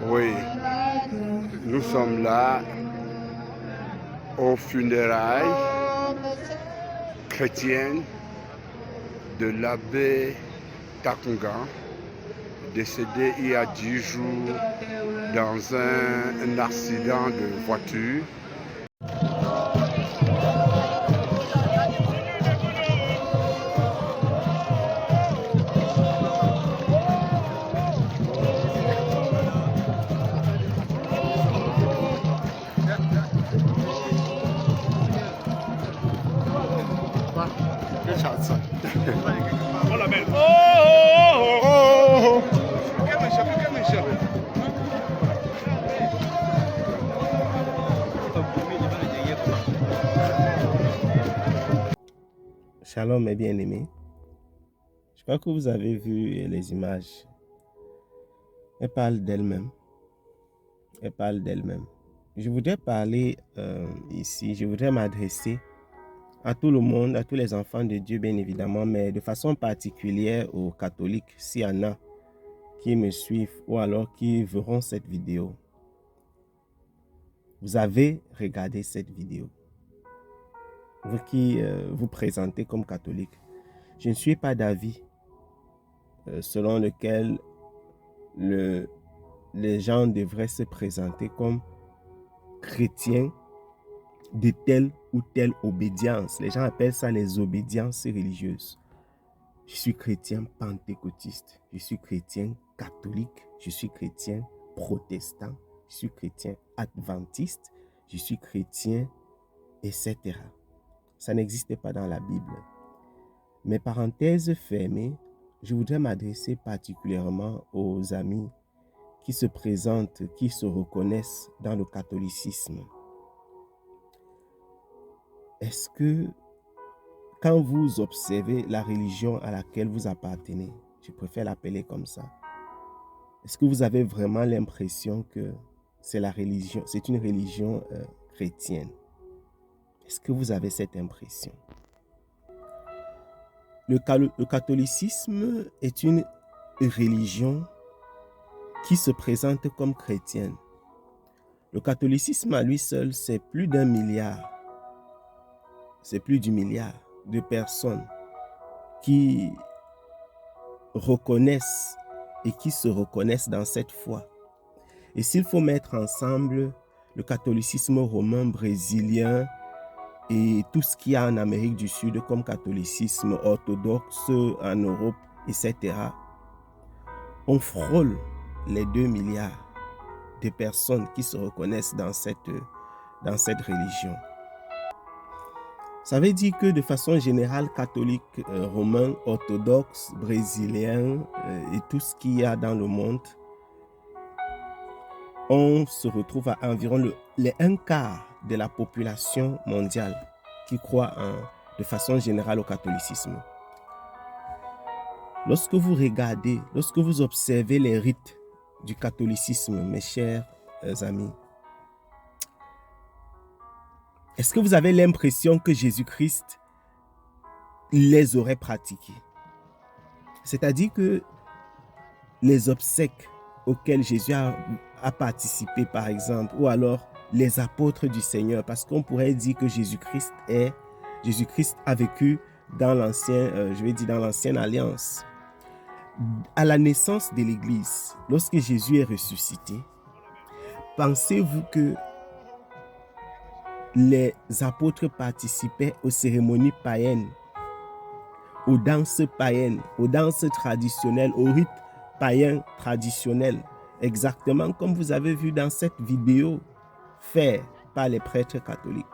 Oui, nous sommes là aux funérailles chrétiennes de l'abbé Takunga, décédé il y a 10 jours dans un accident de voiture. Shalom mes bien-aimés. Je crois que vous avez vu les images. Elles parlent d'elles-mêmes. Elles parlent d'elles-mêmes. Je voudrais parler ici, je voudrais m'adresser à tout le monde, à tous les enfants de Dieu bien évidemment, mais de façon particulière aux catholiques, s'il y en a qui me suivent ou alors qui verront cette vidéo. Vous avez regardé cette vidéo. Vous qui vous présentez comme catholique. Je ne suis pas d'avis selon lequel les gens devraient se présenter comme chrétiens de telle ou telle obédience. Les gens appellent ça les obédiences religieuses. Je suis chrétien pentecôtiste, je suis chrétien catholique, je suis chrétien protestant, je suis chrétien adventiste, je suis chrétien, etc. Ça n'existe pas dans la Bible. Mais parenthèse fermée, je voudrais m'adresser particulièrement aux amis qui se présentent, qui se reconnaissent dans le catholicisme. Est-ce que quand vous observez la religion à laquelle vous appartenez, je préfère l'appeler comme ça, est-ce que vous avez vraiment l'impression que c'est une religion chrétienne? Est-ce que vous avez cette impression? Le catholicisme est une religion qui se présente comme chrétienne. Le catholicisme à lui seul, c'est plus d'1 milliard. C'est plus d'1 milliard de personnes qui reconnaissent et qui se reconnaissent dans cette foi. Et s'il faut mettre ensemble le catholicisme romain, brésilien et tout ce qu'il y a en Amérique du Sud comme catholicisme orthodoxe en Europe, etc., on frôle les 2 milliards de personnes qui se reconnaissent dans cette religion. Ça veut dire que de façon générale, catholique, romain, orthodoxe, brésilien et tout ce qu'il y a dans le monde, on se retrouve à environ les 1/4 de la population mondiale qui croit de façon générale au catholicisme. Lorsque vous regardez, lorsque vous observez les rites du catholicisme, mes chers amis, est-ce que vous avez l'impression que Jésus-Christ les aurait pratiqués? C'est-à-dire que les obsèques auxquelles Jésus a participé, par exemple, ou alors les apôtres du Seigneur, parce qu'on pourrait dire que Jésus-Christ a vécu dans l'ancienne alliance. À la naissance de l'Église, lorsque Jésus est ressuscité, pensez-vous que les apôtres participaient aux cérémonies païennes, aux danses païennes, aux danses traditionnelles, aux rites païens traditionnels, exactement comme vous avez vu dans cette vidéo faite par les prêtres catholiques?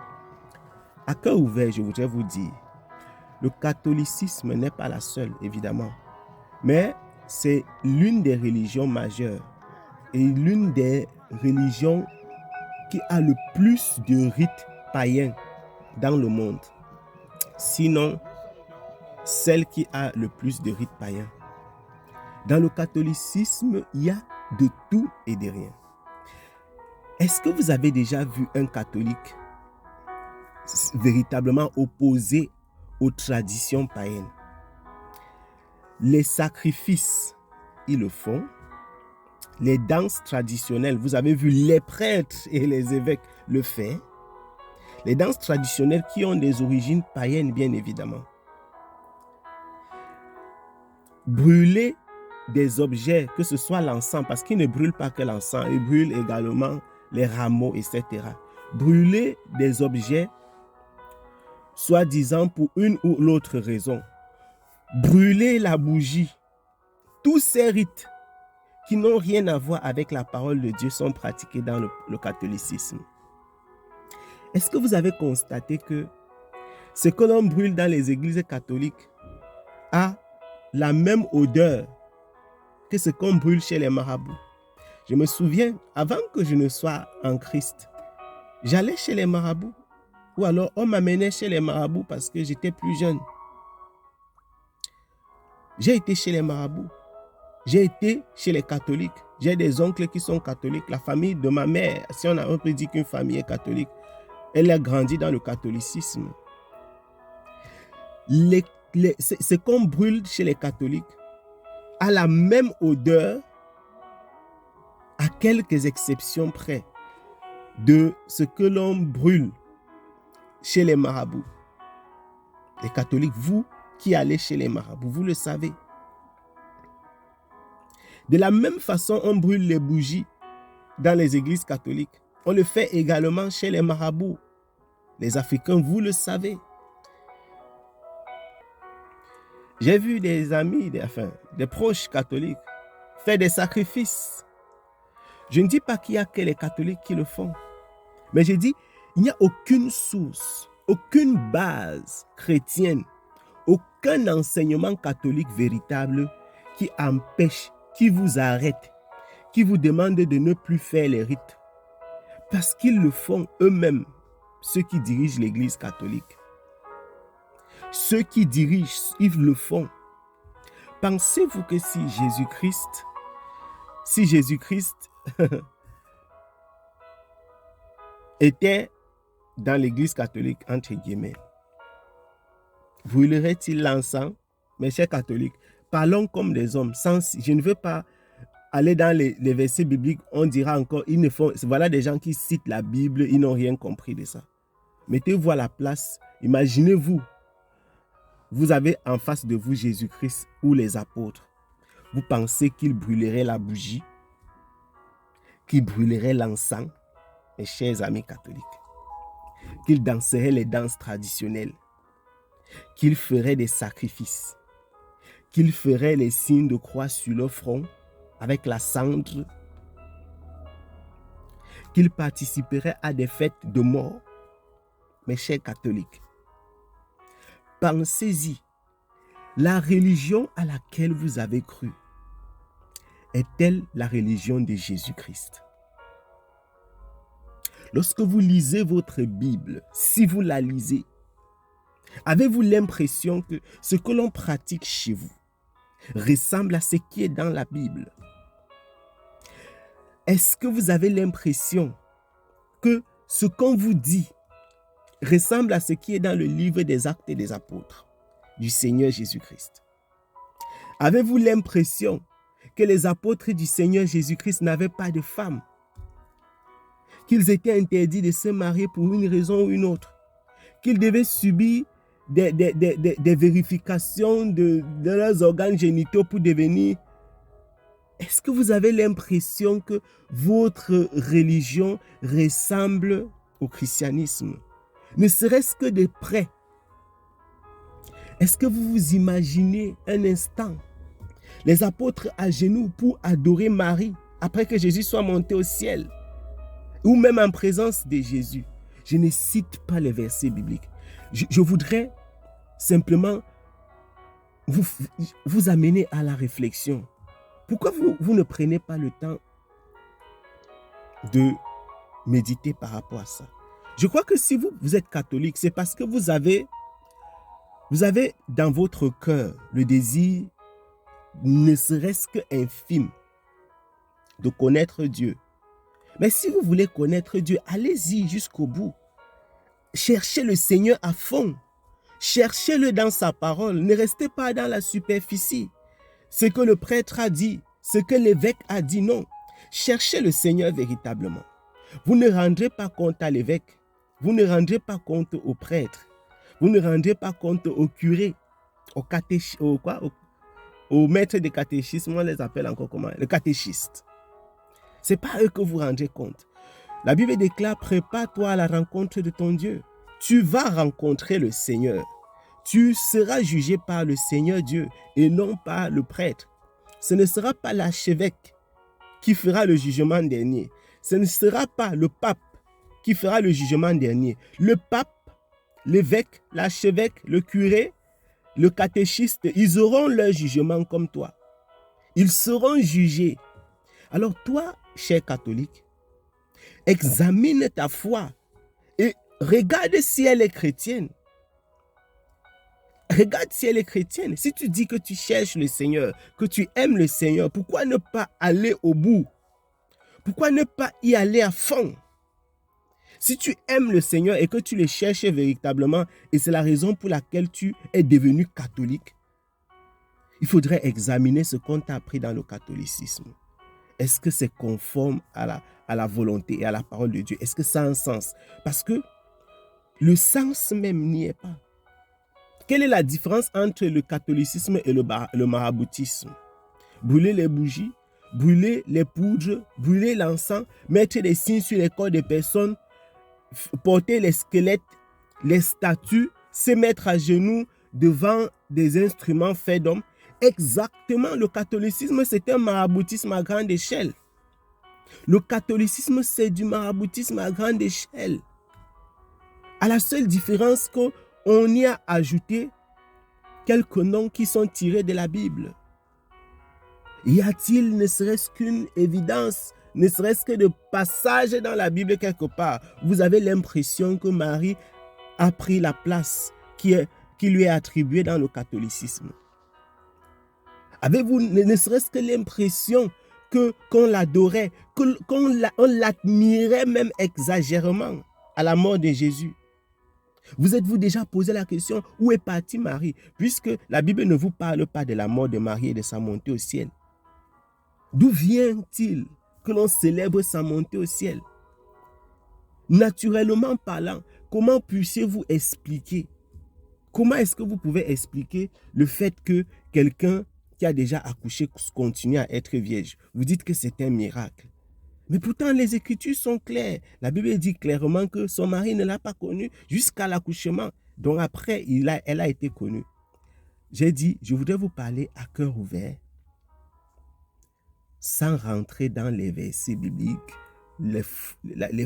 À cœur ouvert, je voudrais vous dire, le catholicisme n'est pas la seule, évidemment, mais c'est l'une des religions majeures et l'une des religions qui a le plus de rites païens dans le monde. Sinon, celle qui a le plus de rites païens. Dans le catholicisme, il y a de tout et de rien. Est-ce que vous avez déjà vu un catholique véritablement opposé aux traditions païennes? Les sacrifices, ils le font. les danses traditionnelles, vous avez vu les prêtres et les évêques le faire. Les danses traditionnelles qui ont des origines païennes, bien évidemment. Brûler des objets, que ce soit l'encens, parce qu'ils ne brûlent pas que l'encens, ils brûlent également les rameaux, etc. Brûler des objets, soi-disant pour une ou l'autre raison. Brûler la bougie. Tous ces rites qui n'ont rien à voir avec la parole de Dieu sont pratiqués dans le catholicisme. Est-ce que vous avez constaté que ce que l'on brûle dans les églises catholiques a la même odeur que ce qu'on brûle chez les marabouts? Je me souviens, avant que je ne sois en Christ, j'allais chez les marabouts, ou alors on m'amenait chez les marabouts parce que j'étais plus jeune. J'ai été chez les marabouts, j'ai été chez les catholiques, j'ai des oncles qui sont catholiques, la famille de ma mère, si on peut dire qu'une famille est catholique, elle a grandi dans le catholicisme. Ce qu'on brûle chez les catholiques a la même odeur, à quelques exceptions près, de ce que l'on brûle chez les marabouts. Les catholiques, vous qui allez chez les marabouts, vous le savez. De la même façon, on brûle les bougies dans les églises catholiques. On le fait également chez les marabouts. Les Africains, vous le savez. J'ai vu des amis, des proches catholiques faire des sacrifices. Je ne dis pas qu'il n'y a que les catholiques qui le font. Mais je dis, il n'y a aucune source, aucune base chrétienne, aucun enseignement catholique véritable qui empêche, qui vous arrête, qui vous demande de ne plus faire les rites. Parce qu'ils le font eux-mêmes, ceux qui dirigent l'Église catholique. Ceux qui dirigent, ils le font. Pensez-vous que si Jésus-Christ était dans l'Église catholique, entre guillemets, brûlerait-il l'encens? Mes chers catholiques, parlons comme des hommes. Je ne veux pas aller dans les versets bibliques, on dira encore, voilà des gens qui citent la Bible, ils n'ont rien compris de ça. Mettez-vous à la place, imaginez-vous, vous avez en face de vous Jésus-Christ ou les apôtres. Vous pensez qu'ils brûleraient la bougie, qu'ils brûleraient l'encens, mes chers amis catholiques, qu'ils danseraient les danses traditionnelles, qu'ils feraient des sacrifices, qu'ils feraient les signes de croix sur leur front avec la cendre, qu'ils participeraient à des fêtes de mort, mes chers catholiques. Pensez-y, la religion à laquelle vous avez cru est-elle la religion de Jésus-Christ? Lorsque vous lisez votre Bible, si vous la lisez, avez-vous l'impression que ce que l'on pratique chez vous ressemble à ce qui est dans la Bible? Est-ce que vous avez l'impression que ce qu'on vous dit ressemble à ce qui est dans le livre des Actes et des Apôtres du Seigneur Jésus-Christ? Avez-vous l'impression que les apôtres du Seigneur Jésus-Christ n'avaient pas de femmes? Qu'ils étaient interdits de se marier pour une raison ou une autre? Qu'ils devaient subir des vérifications de leurs organes génitaux pour devenir... Est-ce que vous avez l'impression que votre religion ressemble au christianisme? Ne serait-ce que de près. Est-ce que vous vous imaginez un instant les apôtres à genoux pour adorer Marie après que Jésus soit monté au ciel, ou même en présence de Jésus? Je ne cite pas les versets bibliques. Je voudrais simplement vous amener à la réflexion. Pourquoi vous ne prenez pas le temps de méditer par rapport à ça? Je crois que si vous êtes catholique, c'est parce que vous avez dans votre cœur le désir, ne serait-ce qu'infime, de connaître Dieu. Mais si vous voulez connaître Dieu, allez-y jusqu'au bout. Cherchez le Seigneur à fond. Cherchez-le dans sa parole. Ne restez pas dans la superficie. Ce que le prêtre a dit, ce que l'évêque a dit, non. Cherchez le Seigneur véritablement. Vous ne rendrez pas compte à l'évêque. Vous ne rendrez pas compte au prêtre. Vous ne rendrez pas compte au curé, au maître de catéchisme. On les appelle encore comment? Le catéchiste. Ce n'est pas eux que vous rendrez compte. La Bible déclare, prépare-toi à la rencontre de ton Dieu. Tu vas rencontrer le Seigneur. Tu seras jugé par le Seigneur Dieu et non par le prêtre. Ce ne sera pas l'archevêque qui fera le jugement dernier. Ce ne sera pas le pape qui fera le jugement dernier. Le pape, l'évêque, l'archevêque, le curé, le catéchiste, ils auront leur jugement comme toi. Ils seront jugés. Alors toi, cher catholique, examine ta foi et regarde si elle est chrétienne. Regarde si elle est chrétienne. Si tu dis que tu cherches le Seigneur, que tu aimes le Seigneur, pourquoi ne pas aller au bout? Pourquoi ne pas y aller à fond? Si tu aimes le Seigneur et que tu le cherches véritablement, et c'est la raison pour laquelle tu es devenu catholique, il faudrait examiner ce qu'on t'a appris dans le catholicisme. Est-ce que c'est conforme à la volonté et à la parole de Dieu? Est-ce que ça a un sens? Parce que le sens même n'y est pas. Quelle est la différence entre le catholicisme et le maraboutisme? Brûler les bougies, brûler les poudres, brûler l'encens, mettre des signes sur les corps des personnes, porter les squelettes, les statues, se mettre à genoux devant des instruments faits d'hommes. Exactement, le catholicisme, c'est un maraboutisme à grande échelle. Le catholicisme, c'est du maraboutisme à grande échelle. À la seule différence qu'on y a ajouté quelques noms qui sont tirés de la Bible. Y a-t-il ne serait-ce qu'une évidence, ne serait-ce que de passage dans la Bible quelque part? Vous avez l'impression que Marie a pris la place qui lui est attribuée dans le catholicisme. Avez-vous ne serait-ce que l'impression qu'on l'adorait, qu'on l'admirait même exagérément à la mort de Jésus? Vous êtes-vous déjà posé la question, où est partie Marie? Puisque la Bible ne vous parle pas de la mort de Marie et de sa montée au ciel. D'où vient-il que l'on célèbre sa montée au ciel? Naturellement parlant, comment puissiez-vous expliquer? Comment est-ce que vous pouvez expliquer le fait que quelqu'un qui a déjà accouché continue à être vierge? Vous dites que c'est un miracle. Mais pourtant, les Écritures sont claires. La Bible dit clairement que son mari ne l'a pas connue jusqu'à l'accouchement. Donc après, elle a été connue. J'ai dit, je voudrais vous parler à cœur ouvert, sans rentrer dans les versets bibliques, les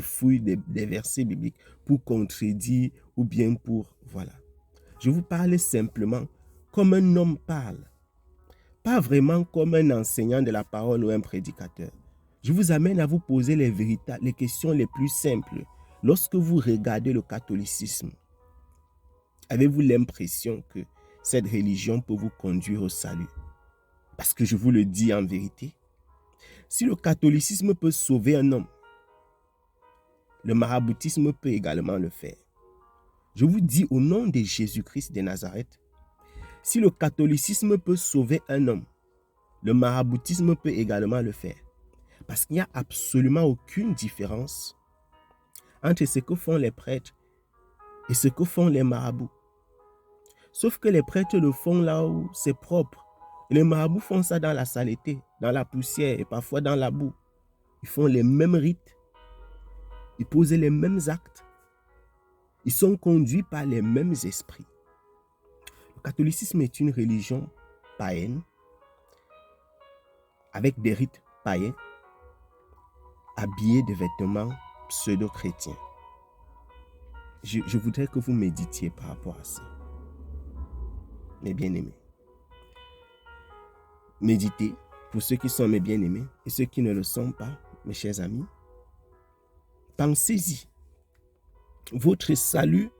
fouilles des versets bibliques pour contredire ou bien pour... Voilà. Je vous parle simplement comme un homme parle. Pas vraiment comme un enseignant de la parole ou un prédicateur. Je vous amène à vous poser les questions les plus simples. Lorsque vous regardez le catholicisme, avez-vous l'impression que cette religion peut vous conduire au salut? Parce que je vous le dis en vérité, si le catholicisme peut sauver un homme, le maraboutisme peut également le faire. Je vous dis au nom de Jésus-Christ de Nazareth, si le catholicisme peut sauver un homme, le maraboutisme peut également le faire. Parce qu'il n'y a absolument aucune différence entre ce que font les prêtres et ce que font les marabouts. Sauf que les prêtres le font là où c'est propre. Et les marabouts font ça dans la saleté, dans la poussière et parfois dans la boue. Ils font les mêmes rites. Ils posent les mêmes actes. Ils sont conduits par les mêmes esprits. Le catholicisme est une religion païenne, avec des rites païens, habillés de vêtements pseudo-chrétiens. Je voudrais que vous méditiez par rapport à ça. Mes bien-aimés. Méditez pour ceux qui sont mes bien-aimés et ceux qui ne le sont pas, mes chers amis. Pensez-y. Votre salut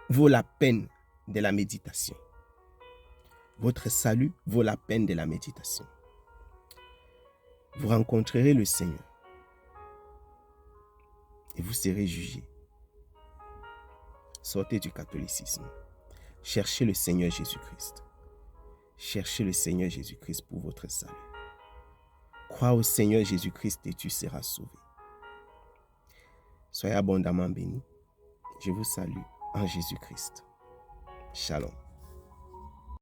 vaut la peine de la méditation. Votre salut vaut la peine de la méditation. Vous rencontrerez le Seigneur et vous serez jugés. Sortez du catholicisme. Cherchez le Seigneur Jésus-Christ. Cherchez le Seigneur Jésus-Christ pour votre salut. Crois au Seigneur Jésus-Christ et tu seras sauvé. Soyez abondamment bénis. Je vous salue en Jésus-Christ. Shalom.